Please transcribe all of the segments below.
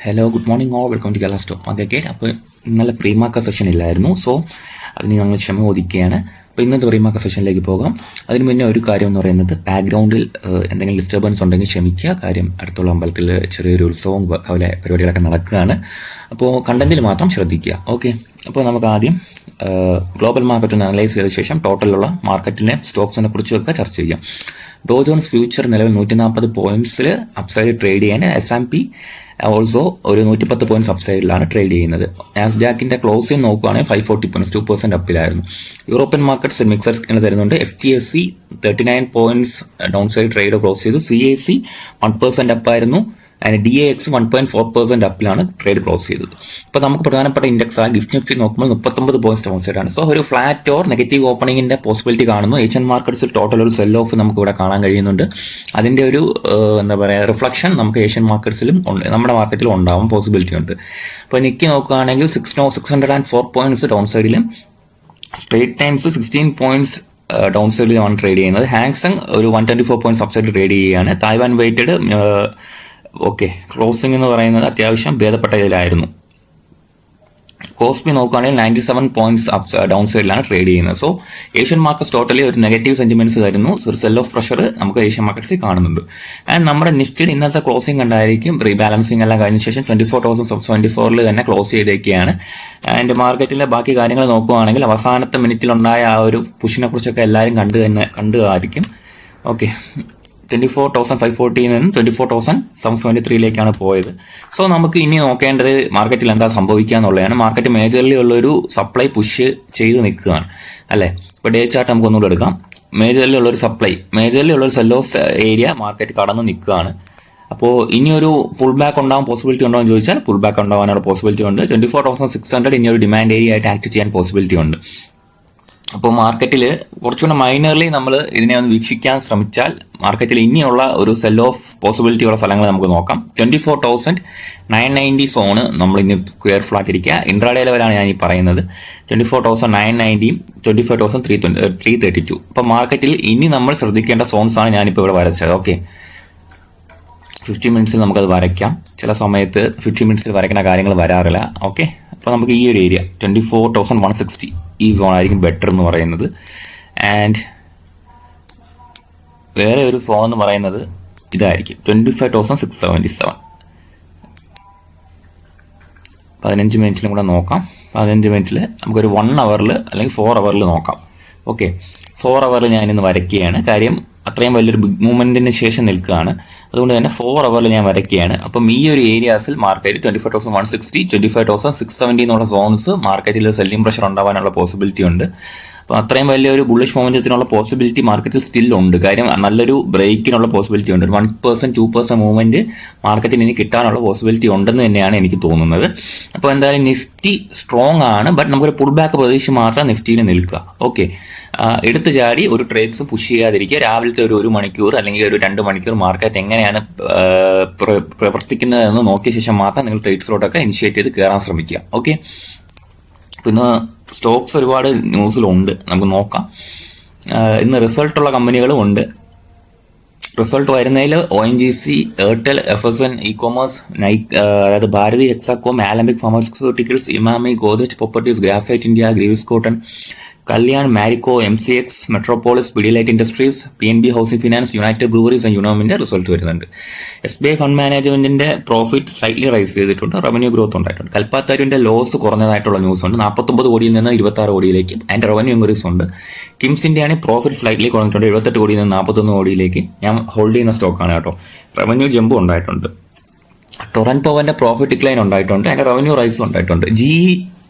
Hello good morning all welcome to Kerala stock market. അപ്പോൾ ഇന്നലെ pre market session ഇല്ലായിരുന്നു, so അതിന് ഞങ്ങൾ ക്ഷമ ചോദിക്കുകയാണ്. അപ്പോൾ ഇന്നത്തെ പ്രീ മാർക്കറ്റ് സെഷനിലേക്ക് പോകാം. അതിന് മുന്നേ ഒരു കാര്യം എന്ന് പറയുന്നത്, ബാക്ക്ഗ്രൗണ്ടിൽ എന്തെങ്കിലും ഡിസ്റ്റർബൻസ് ഉണ്ടെങ്കിൽ ക്ഷമിക്കുക. കാര്യം അടുത്തുള്ള അമ്പലത്തിൽ ചെറിയൊരു ഉത്സവവും അതുപോലെ പരിപാടികളൊക്കെ നടക്കുകയാണ്. അപ്പോൾ കണ്ടന്റിൽ മാത്രം ശ്രദ്ധിക്കുക. ഓക്കെ, അപ്പോൾ നമുക്ക് ആദ്യം ഗ്ലോബൽ മാർക്കറ്റ് അനലൈസ് ചെയ്ത ശേഷം ടോട്ടലുള്ള മാർക്കറ്റിനെ സ്റ്റോക്സിനെ കുറിച്ചൊക്കെ ചർച്ച ചെയ്യാം. ഡോ ജോൺസ് ഫ്യൂച്ചർ നിലവിൽ 140 പോയിന്റ്സിൽ അപ്സൈഡ് ട്രേഡ് ചെയ്യാൻ, S&P ഓൾസോ ഒരു 110 പോയിന്റ്സ് അപ്സൈഡിലാണ് ട്രേഡ് ചെയ്യുന്നത്. നാസ്ഡാക്കിന്റെ ക്ലോസിംഗ് നോക്കുകയാണെങ്കിൽ 540 പോയിന്റ്സ് 2% അപ്പിലായിരുന്നു. യൂറോപ്യൻ മാർക്കറ്റ്സ് മിക്സഡ് എന്ന് തരുന്നുണ്ട്. FTSE 39 points down side trade close ചെയ്തു. CAC 1% അപ്പായിരുന്നു. അതിന് DAX 1.4% അപ്പിലാണ് ട്രേഡ് ക്ലോസ് ചെയ്തത്. ഇപ്പോൾ നമുക്ക് പ്രധാനപ്പെട്ട ഇൻഡെക്സ് ആ ഗിഫ്റ്റ് നിഫ്റ്റി നോക്കുമ്പോൾ 39 പോയിന്റ്സ് ഡൗൺ സൈഡ് ആണ്. സോ ഒരു ഫ്ലാറ്റ് ഓർ നെഗറ്റീവ് ഓപ്പണിംഗിന്റെ പോസിബിലിറ്റി കാണുന്നു. ഏഷ്യൻ മാർക്കറ്റ്സിൽ ടോട്ടൽ ഒരു സെൽ ഓഫ് നമുക്ക് ഇവിടെ കാണാൻ കഴിയുന്നുണ്ട്. അതിന്റെ ഒരു എന്താ പറയുക റിഫ്ലക്ഷൻ നമുക്ക് ഏഷ്യൻ മാർക്കറ്റ്സിലും നമ്മുടെ മാർക്കറ്റിലും ഉണ്ടാവാൻ പോസിബിലിറ്റി ഉണ്ട്. ഇപ്പോൾ നിക്കി നോക്കുകയാണെങ്കിൽ 604 പോയിന്റ്സ് ഡൗൺ സൈഡിലും, സ്ട്രേറ്റ് ടൈംസ് 16 പോയിന്റ്സ് ഡൗൺ സൈഡിലുമാണ് ട്രേഡ് ചെയ്യുന്നത്. ഹാങ്സങ് ഒരു 124 പോയിന്റ്സ് അപ്സൈഡ് ട്രേഡ് ചെയ്യുകയാണ്. തായ്വാൻ വെയ്റ്റഡ് ഓക്കെ, ക്ലോസിംഗ് എന്ന് പറയുന്നത് അത്യാവശ്യം ഭേദപ്പെട്ട ഇതിലായിരുന്നു. കോസ്പി നോക്കുകയാണെങ്കിൽ 97 പോയിന്റ്സ് ഡൗൺ സൈഡിലാണ് ട്രേഡ് ചെയ്യുന്നത്. സോ ഏഷ്യൻ മാർക്കറ്റ്സ് ടോട്ടലി ഒരു നെഗറ്റീവ് സെന്റിമെന്റ്സ് തരുന്നു. ഒരു സെൽ ഓഫ് പ്രഷർ നമുക്ക് ഏഷ്യൻ മാർക്കറ്റ്സിൽ കാണുന്നുണ്ട്. ആൻഡ് നമ്മുടെ നിഫ്റ്റിയിൽ ഇന്നത്തെ ക്ലോസിംഗ് കണ്ടായിരിക്കും റീബാലൻസിംഗ് എല്ലാം കഴിഞ്ഞ ശേഷം 24,024 തന്നെ ക്ലോസ് ചെയ്തേക്കുകയാണ്. ആൻഡ് മാർക്കറ്റിലെ ബാക്കി കാര്യങ്ങൾ നോക്കുകയാണെങ്കിൽ അവസാനത്തെ മിനിറ്റിലുണ്ടായ ആ ഒരു പുഷിനെ കുറിച്ചൊക്കെ എല്ലാവരും കണ്ടുമായിരിക്കും. ഓക്കെ, 24,540 നിന്ന് 24,773 പോയത്. സോ നമുക്ക് ഇനി നോക്കേണ്ടത് മാർക്കറ്റിൽ എന്താ സംഭവിക്കുക എന്നുള്ളതാണ്. മാർക്കറ്റ് മേജർലി ഉള്ളൊരു സപ്ലൈ പുഷ് ചെയ്ത് നിൽക്കുകയാണ് അല്ലേ. ഇപ്പോൾ ഡേ ചാർട്ട് നമുക്ക് ഒന്നുകൂടെ എടുക്കാം. മേജർലി ഉള്ളൊരു സെൽ ഓഫ് ഏരിയ മാർക്കറ്റ് കടന്ന് നിൽക്കുകയാണ്. അപ്പോൾ ഇനി ഒരു പുൾ ബാക്ക് ഉണ്ടാവാൻ പോസിബിലിറ്റി ഉണ്ടോ എന്ന് ചോദിച്ചാൽ പുൾ ബാക്ക് ഉണ്ടാവാനുള്ള പോസിബിലിറ്റി ഉണ്ട്. 24,600 ഇനി ഒരു ഡിമാൻഡ് ഏരിയ ആയിട്ട് ആക്ട് ചെയ്യാൻ പോസിബിലിറ്റി ഉണ്ട്. അപ്പോൾ മാർക്കറ്റിൽ കുറച്ചുകൂടെ മൈനർലി നമ്മൾ ഇതിനെ ഒന്ന് വീക്ഷിക്കാൻ ശ്രമിച്ചാൽ മാർക്കറ്റിൽ ഇനിയുള്ള ഒരു സെൽ ഓഫ് പോസിബിലിറ്റി ഉള്ള സ്ഥലങ്ങൾ നമുക്ക് നോക്കാം. 24,990 സോണ് നമ്മൾ ഇനി കെയർഫുൾ ആയിട്ടിരിക്കുക. ഇൻട്രാഡേ ലെവലാണ് ഞാൻ ഈ പറയുന്നത്. 24,990, 25,332. അപ്പോൾ മാർക്കറ്റിൽ ഇനി നമ്മൾ ശ്രദ്ധിക്കേണ്ട സോൺസ് ആണ് ഞാനിപ്പോൾ ഇവിടെ വരച്ചത്. ഓക്കെ, 50 മിനിറ്റ്സിൽ നമുക്കത് വരയ്ക്കാം. ചില സമയത്ത് 50 മിനിറ്റ്സിൽ വരയ്ക്കുന്ന കാര്യങ്ങൾ വരാറില്ല. ഓക്കെ, അപ്പോൾ നമുക്ക് ഈ ഒരു ഏരിയ 24,160 ഈ സോൺ ആയിരിക്കും ബെറ്റർ എന്ന് പറയുന്നത്. ആൻഡ് വേറെ ഒരു സോൺ എന്ന് പറയുന്നത് ഇതായിരിക്കും 25,677. 15 മിനിറ്റിലും കൂടെ നോക്കാം. 15 മിനിറ്റിൽ നമുക്കൊരു 1 അവറിൽ അല്ലെങ്കിൽ 4 അവറിൽ നോക്കാം. ഓക്കെ, 4 അവറിൽ ഞാനിന്ന് വരയ്ക്കുകയാണ്. കാര്യം അത്രയും വലിയൊരു ബിഗ് മൂവ്മെന്റിന് ശേഷം നിൽക്കുകയാണ്. അതുകൊണ്ട് തന്നെ 4 അവറിൽ ഞാൻ വരയ്ക്കുകയാണ്. അപ്പം ഈ ഒരു ഏരിയാസിൽ മാർക്കറ്റ് 25,160, 25,670 എന്നുള്ള സോൺസ് മാർക്കറ്റിൽ സെല്ലിംഗ് പ്രഷർ ഉണ്ടാവാനുള്ള പോസിബിലിറ്റി ഉണ്ട്. അപ്പോൾ അത്രയും വലിയൊരു ബുള്ളിഷ് മൊമെന്റത്തിനുള്ള പോസിബിലിറ്റി മാർക്കറ്റിൽ സ്റ്റിൽ ഉണ്ട്. കാര്യം നല്ലൊരു ബ്രേക്കിനുള്ള പോസിബിലിറ്റി ഉണ്ട്. 1%, 2% മൂവ്മെന്റ് മാർക്കറ്റിന് ഇനി കിട്ടാനുള്ള പോസിബിലിറ്റി ഉണ്ടെന്ന് തന്നെയാണ് എനിക്ക് തോന്നുന്നത്. അപ്പോൾ എന്തായാലും നിഫ്റ്റി സ്ട്രോങ് ആണ്, ബട്ട് നമുക്കൊരു പുൾ ബാക്ക് പ്രതീക്ഷ മാത്രം നിഫ്റ്റിയിൽ നിൽക്കുക. ഓക്കെ, എടുത്തു ചാടി ഒരു ട്രേഡ്സും പുഷ് ചെയ്യാതിരിക്കുക. രാവിലത്തെ ഒരു മണിക്കൂർ അല്ലെങ്കിൽ ഒരു 2 മണിക്കൂർ മാർക്കറ്റ് എങ്ങനെയാണ് പ്രവർത്തിക്കുന്നതെന്ന് നോക്കിയ ശേഷം മാത്രം നിങ്ങൾ ട്രേഡ്സിലോട്ടൊക്കെ ഇനിഷ്യേറ്റ് ചെയ്ത് കയറാൻ ശ്രമിക്കുക. ഓക്കെ, പിന്നെ സ്റ്റോക്സ് ഒരുപാട് ന്യൂസിലുണ്ട്, നമുക്ക് നോക്കാം. ഇന്ന് റിസൾട്ടുള്ള കമ്പനികളും ഉണ്ട്. റിസൾട്ട് വരുന്നതിൽ ONGC, എയർടെൽ, FSN, ഇ-കോമേഴ്സ്, അതായത് Bharti Hexacom, Alembic Pharmaceuticals, Emami, Godrej Properties, Graphite India, Greaves Cotton, Kalyan, Marico, MCX, Metropolis, Pidilite Industries, PNB Housing Finance, United Breweries and യുണോമിന്റെ റിസൾട്ട് വരുന്നുണ്ട്. SBI ഫണ്ട് മാനേജ്മെന്റിന്റെ പ്രോഫിറ്റ് സ്ലൈറ്റ്ലി റൈസ് ചെയ്തിട്ടുണ്ട്. റവന്യൂ ഗ്രോത്ത് ഉണ്ടായിട്ടുണ്ട്. കൽപ്പാത്താരിന്റെ ലോസ് കുറഞ്ഞതായിട്ടുള്ള ന്യൂസ് ഉണ്ട്. 49 കോടിയിൽ നിന്ന് 26 കോടിയിലേക്ക്. അതിന്റെ റവന്യൂ ഇൻക്രീസ് ഉണ്ട്. കിംസിന്റെ ആണ് പ്രോഫിറ്റ് സ്ലൈറ്റ്ലി കുറഞ്ഞിട്ടുണ്ട്. 78 കോടിയിൽ നിന്ന് 41 കോടിയിലേക്ക്. ഞാൻ ഹോൾഡ് ചെയ്യുന്ന സ്റ്റോക്കാണ് കേട്ടോ. റവന്യൂ ജമ്പ് ഉണ്ടായിട്ടുണ്ട്. ടൊറന്റ് പവറിന്റെ പ്രോഫിറ്റ് ഡിക്ലൈൻ ഉണ്ടായിട്ടുണ്ട്. അതിന്റെ റവന്യൂ റൈസും ഉണ്ടായിട്ടുണ്ട്. GE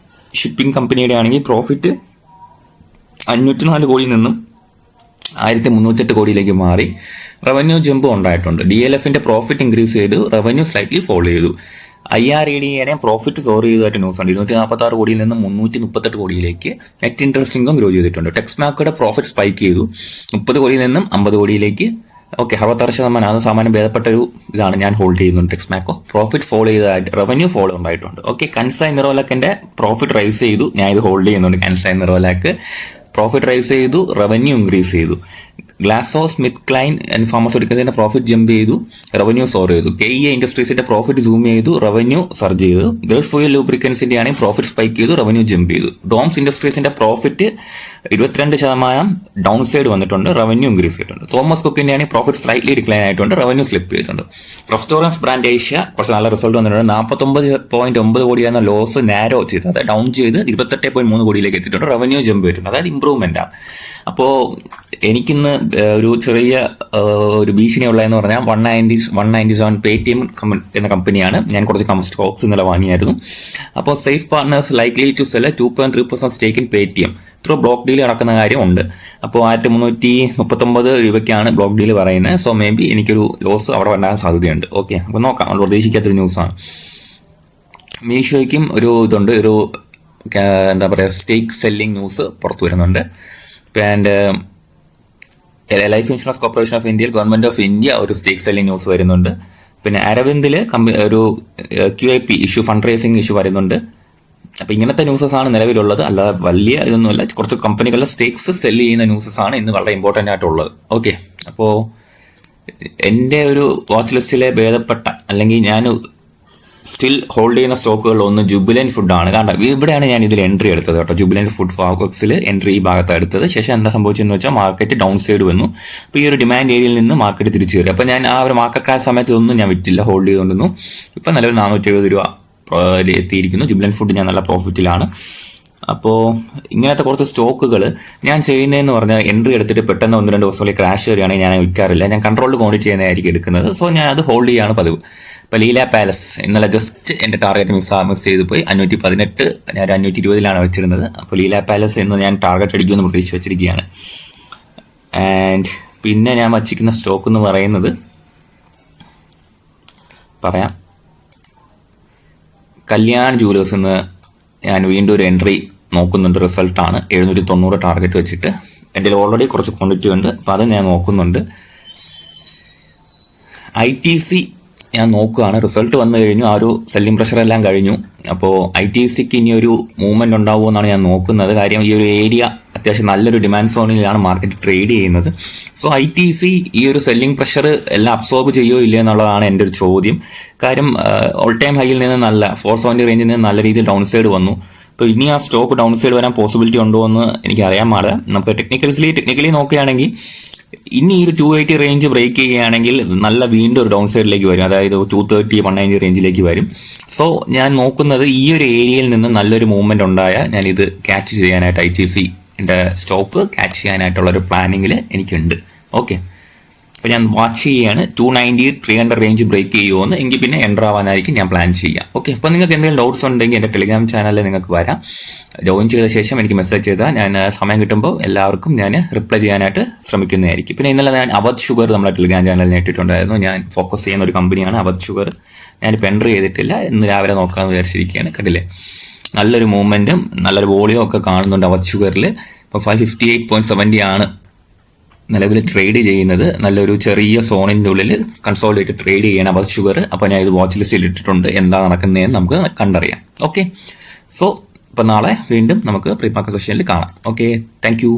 ഷിപ്പിംഗ് കമ്പനിയുടെ ആണെങ്കിൽ പ്രോഫിറ്റ് 504 കോടിയിൽ നിന്നും 1,308 കോടിയിലേക്ക് മാറി. റവന്യൂ ജമ്പ് ഉണ്ടായിട്ടുണ്ട്. DLFന്റെ പ്രോഫിറ്റ് ഇൻക്രീസ് ചെയ്തു. റവന്യൂ സ്ലൈറ്റ്ലി ഫോൾ ചെയ്തു. IREDയുടെ പ്രോഫിറ്റ് സോർ ചെയ്തതായിട്ട് ന്യൂസ് ഉണ്ട്. 246 കോടിയിൽ നിന്നും 338 കോടിയിലേക്ക്. നെറ്റ് ഇൻട്രസ്റ്റ് ഇൻകം ഗ്രോ ചെയ്തിട്ടുണ്ട്. ടെക്സ്മാക്കോയുടെ പ്രോഫിറ്റ് സ്പൈക്ക് ചെയ്തു. 30 കോടിയിൽ നിന്നും 50 കോടിയിലേക്ക്. ഓക്കെ, 66%. അത് സാമാന്യം ഭേദപ്പെട്ട ഒരു ഇതാണ്. ഞാൻ ഹോൾഡ് ചെയ്യുന്നുണ്ട് ടെക്സ്മാക്കോ. പ്രോഫിറ്റ് ഫോളോ ചെയ്തതായിട്ട് റവന്യൂ ഫോളോ ഉണ്ടായിട്ടുണ്ട്. ഓക്കെ, കൻസായ് നിറോലാക്കിന്റെ പ്രോഫിറ്റ് റൈസ് ചെയ്തു. ഞാൻ ഇത് ഹോൾഡ് ചെയ്യുന്നുണ്ട്. കൻസായ് നിറോലാക്ക് പ്രോഫിറ്റ് റൈസ് ചെയ്തു. റവന്യൂ ഇൻക്രീസ് ചെയ്തു. ഗ്ലാസോ സ്മിത്ത് ക്ലൈൻ ആൻഡ് ഫാർമസ്യൂട്ടിക്കൽസിന്റെ പ്രോഫിറ്റ് ജമ്പ് ചെയ്തു, റവന്യൂ സോർ ചെയ്തു. KEA ഇൻഡസ്ട്രീസിന്റെ പ്രോഫിറ്റ് സൂം ചെയ്തു, റവന്യൂ സർജ് ചെയ്തു. ഗൾഫ് ഫ്യൂൽ ലൂബ്രിക്കൻസിന്റെ ആണെങ്കിൽ പ്രോഫിറ്റ് സ്പൈക്ക് ചെയ്തു, റവന്യൂ ജമ്പ് ചെയ്തു. ഡോംസ് ഇൻഡസ്ട്രീസിന്റെ പ്രോഫിറ്റ് 22% ഡൗൺ സൈഡ് വന്നിട്ടുണ്ട്, റവന്യൂ ഇൻക്രീസ് ചെയ്തിട്ടുണ്ട്. തോമസ് കുക്കിന്റെ ആണെങ്കിൽ പ്രോഫിറ്റ് സ്ലൈറ്റ്ലി ഡിക്ലൈൻ ആയിട്ടുണ്ട്, റവന്യൂ സ്ലിപ്പ് ചെയ്തിട്ടുണ്ട്. റെസ്റ്റോറൻറ്റ്സ് ബ്രാൻഡ് ഏഷ്യ കുറച്ച് നല്ല റിസൾട്ട് വന്നിട്ടുണ്ട്. 49.9 കോടിയായിരുന്ന ലോസ് നാരോ ചെയ്ത്, അതായത് ഡൗൺ ചെയ്ത് 28.3 കോടിയിലേക്ക് എത്തിയിട്ടുണ്ട്, റവന്യൂ ജമ്പ് ചെയ്തിട്ടുണ്ട്. അതായത് ഇമ്പ്രൂവ്മെന്റ് ആണ്. അപ്പോൾ എനിക്കിന്ന് ഒരു ചെറിയ ഒരു ഭീഷണിയുള്ളതെന്ന് പറഞ്ഞാൽ 197 പേടിഎം എന്ന കമ്പനിയാണ്. ഞാൻ കുറച്ച് സ്റ്റോക്സ് ഇന്നലെ വാങ്ങിയായിരുന്നു. അപ്പോൾ SAIF partners likely to sell 2.3% stake in Paytm through block deal നടക്കുന്ന കാര്യമുണ്ട്. അപ്പോൾ 1339 രൂപയ്ക്കാണ് ബ്ലോക്ക് ഡീൽ പറയുന്നത്. സോ മേ ബി എനിക്കൊരു ലോസ് അവിടെ വരാൻ സാധ്യതയുണ്ട്. ഓക്കെ, അപ്പോൾ നോക്കാം. നമ്മൾ പ്രതീക്ഷിക്കാത്തൊരു ന്യൂസാണ്. മീഷോയ്ക്കും ഒരു ഇതുണ്ട്, ഒരു എന്താ പറയുക, സ്റ്റേക്ക് സെല്ലിംഗ് ന്യൂസ് പുറത്തു വരുന്നുണ്ട്. And life insurance corporation of ഇന്ത്യയിൽ ഗവൺമെന്റ് ഓഫ് ഇന്ത്യ ഒരു സ്റ്റേക്ക് സെല്ലിംഗ് ന്യൂസ് വരുന്നുണ്ട്. പിന്നെ അരവിന്ദിൽ ഒരു QIP issue, fund raising issue വരുന്നുണ്ട്. അപ്പം ഇങ്ങനത്തെ ന്യൂസസ് ആണ് നിലവിലുള്ളത്. അല്ലാതെ വലിയ ഇതൊന്നുമല്ല. കുറച്ച് കമ്പനികളുടെ സ്റ്റേക്സ് സെല്ല് ചെയ്യുന്ന ന്യൂസസ് ആണ് ഇന്ന് വളരെ ഇമ്പോർട്ടൻ്റ് ആയിട്ടുള്ളത്. ഓക്കെ, അപ്പോൾ എൻ്റെ ഒരു വാച്ച് ലിസ്റ്റിലെ ഭേദപ്പെട്ട അല്ലെങ്കിൽ ഞാൻ സ്റ്റിൽ ഹോൾഡ് ചെയ്യുന്ന സ്റ്റോക്കുകളിലൊന്ന് ജുബിലന്റ് ഫുഡാണ്. കാരണം ഇവിടെയാണ് ഞാൻ ഇതിൽ എൻട്രി എടുത്തത് കേട്ടോ. ജുബിലന്റ് ഫുഡ് ഫോക്സിൽ എൻട്രി ഈ ഭാഗത്താണ് എടുത്തത്. ശേഷം എന്താ സംഭവിച്ചതെന്ന് വെച്ചാൽ മാർക്കറ്റ് ഡൗൺ സൈഡ് വന്നു. അപ്പോൾ ഈ ഒരു ഡിമാൻഡ് ഏരിയയിൽ നിന്ന് മാർക്കറ്റ് തിരിച്ചു കയറി. അപ്പോൾ ഞാൻ ആ ഒരു മാർക്കറ്റ് ക്രാഷ് സമയത്ത് ഒന്നും ഞാൻ വിറ്റില്ല, ഹോൾഡ് ചെയ്തുകൊണ്ടിരുന്നു. ഇപ്പം നിലവിൽ 470 രൂപ എത്തിയിരിക്കുന്നു. ജുബിലന്റ് ഫുഡ് ഞാൻ നല്ല പ്രോഫിറ്റിലാണ്. അപ്പോൾ ഇങ്ങനത്തെ കുറച്ച് സ്റ്റോക്കുകൾ ഞാൻ ചെയ്യുന്നതെന്ന് പറഞ്ഞാൽ എൻട്രി എടുത്തിട്ട് പെട്ടെന്ന് 1-2 ദിവസങ്ങളിൽ ക്രാഷ് വരികയാണെങ്കിൽ ഞാൻ വിൽക്കാറില്ല. ഞാൻ കൺട്രോൾഡ് ക്വാണ്ടിറ്റി ചെയ്യുന്നതായിരിക്കും എടുക്കുന്നത്. സോ ഞാൻ അത് ഹോൾഡ് ചെയ്യുകയാണ് പതിവ്. ഇപ്പോൾ ലീല പാലസ് ഇന്നലെ ജസ്റ്റ് എൻ്റെ ടാർഗറ്റ് മിസ് ചെയ്ത് പോയി. 518, ഞാൻ 520 വെച്ചിരുന്നത്. അപ്പോൾ ലീല പാലസ് ഇന്ന് ഞാൻ ടാർഗറ്റ് അടിക്കുമെന്ന് പ്രതീക്ഷിച്ച് വെച്ചിരിക്കുകയാണ്. ആൻഡ് പിന്നെ ഞാൻ വച്ചിരിക്കുന്ന സ്റ്റോക്ക് എന്ന് പറയുന്നത് പറയാം, കല്യാൺ ജുവലേഴ്സ് എന്ന് ഞാൻ വീണ്ടും ഒരു എൻട്രി നോക്കുന്നുണ്ട്. റിസൾട്ടാണ് 790 ടാർഗറ്റ് വെച്ചിട്ട്. എൻ്റെ ഓൾറെഡി കുറച്ച് ക്വാണ്ടിറ്റി ഉണ്ട്, അപ്പോൾ അത് ഞാൻ നോക്കുന്നുണ്ട്. ITC ഞാൻ നോക്കുകയാണ്. റിസൾട്ട് വന്നു കഴിഞ്ഞു, ആ ഒരു സെല്ലിംഗ് പ്രഷർ എല്ലാം കഴിഞ്ഞു. അപ്പോൾ ITCക്ക് ഇനി ഒരു മൂവ്മെന്റ് ഉണ്ടാവുമോ എന്നാണ് ഞാൻ നോക്കുന്നത്. കാര്യം ഈ ഒരു ഏരിയ അത്യാവശ്യം നല്ലൊരു ഡിമാൻഡ് സോണിലാണ് മാർക്കറ്റ് ട്രേഡ് ചെയ്യുന്നത്. സോ ITC ഈ ഒരു സെല്ലിംഗ് പ്രഷർ എല്ലാം അബ്സോർബ് ചെയ്യുമോ ഇല്ല എന്നുള്ളതാണ് എൻ്റെ ഒരു ചോദ്യം. കാര്യം ഓൾ ടൈം ഹൈയിൽ നിന്ന് നല്ല 470 റേഞ്ചിൽ നിന്ന് നല്ല രീതിയിൽ ഡൗൺ സൈഡ് വന്നു. അപ്പോൾ ഇനി ആ സ്റ്റോക്ക് ഡൗൺ സൈഡ് വരാൻ പോസിബിലിറ്റി ഉണ്ടോ എന്ന് എനിക്ക് അറിയാൻ പാടില്ല. നമുക്ക് ടെക്നിക്കലി നോക്കുകയാണെങ്കിൽ ഇനി ഒരു 280 റേഞ്ച് ബ്രേക്ക് ചെയ്യുകയാണെങ്കിൽ നല്ല വീണ്ടും ഒരു ഡൗൺ സൈഡിലേക്ക് വരും. അതായത് 230, 190 റേഞ്ചിലേക്ക് വരും. സോ ഞാൻ നോക്കുന്നത് ഈ ഒരു ഏരിയയിൽ നിന്ന് നല്ലൊരു മൂവ്മെന്റ് ഉണ്ടായാൽ ഞാൻ ഇത് ക്യാച്ച് ചെയ്യാനായിട്ട് ITCന്റെ സ്റ്റോക്ക് ക്യാച്ച് ചെയ്യാനായിട്ടുള്ള ഒരു പ്ലാനിങ്ങിൽ എനിക്കുണ്ട്. ഓക്കെ, അപ്പോൾ ഞാൻ വാച്ച് ചെയ്യുകയാണ് 290, 300 റേഞ്ച് ബ്രേക്ക് ചെയ്യുമോയെന്ന്. എങ്കിൽ പിന്നെ എൻ്റർ ആവാനായിരിക്കും ഞാൻ പ്ലാൻ ചെയ്യുക. ഓക്കെ, അപ്പോൾ നിങ്ങൾക്ക് എന്തെങ്കിലും ഡൗട്ട്സ് ഉണ്ടെങ്കിൽ എൻ്റെ ടെലിഗ്രാം ചാനലിൽ നിങ്ങൾക്ക് വരാം. ജോയിൻ ചെയ്ത ശേഷം എനിക്ക് മെസ്സേജ് ചെയ്താൽ ഞാൻ സമയം കിട്ടുമ്പോൾ എല്ലാവർക്കും ഞാൻ റിപ്ലൈ ചെയ്യാനായിട്ട് ശ്രമിക്കുന്നതായിരിക്കും. പിന്നെ ഇന്നലെ ഞാൻ അവധ് ഷുഗർ നമ്മളെ ടെലിഗ്രാം ചാനലിൽ ഇട്ടിട്ടുണ്ടായിരുന്നു. ഞാൻ ഫോക്കസ് ചെയ്യുന്ന ഒരു കമ്പനിയാണ് അവധ് ഷുഗർ. ഞാനിപ്പോൾ എൻ്റർ ചെയ്തിട്ടില്ല, ഇന്ന് രാവിലെ നോക്കാമെന്ന് വിചാരിച്ചിരിക്കുകയാണ്. കണ്ടില്ലേ, നല്ലൊരു മൂവ്മെൻറ്റും നല്ലൊരു വോളിയും ഒക്കെ കാണുന്നുണ്ട് അവധ് ഷുഗറിൽ. ഇപ്പോൾ 558.70 ആണ് നിലവിൽ ട്രേഡ് ചെയ്യുന്നത്. നല്ലൊരു ചെറിയ സോണിൻ്റെ ഉള്ളിൽ കൺസോളിഡേറ്റ് ട്രേഡ് ചെയ്യണം അവധ് ഷുഗർ. അപ്പോൾ ഞാൻ ഇത് വാച്ച് ലിസ്റ്റിൽ ഇട്ടിട്ടുണ്ട്. എന്താ നടക്കുന്നതെന്ന് നമുക്ക് കണ്ടറിയാം. ഓക്കെ, സോ ഇപ്പോൾ നാളെ വീണ്ടും നമുക്ക് പ്രീ മാർക്കറ്റ് സെഷനിൽ കാണാം. Okay, thank you.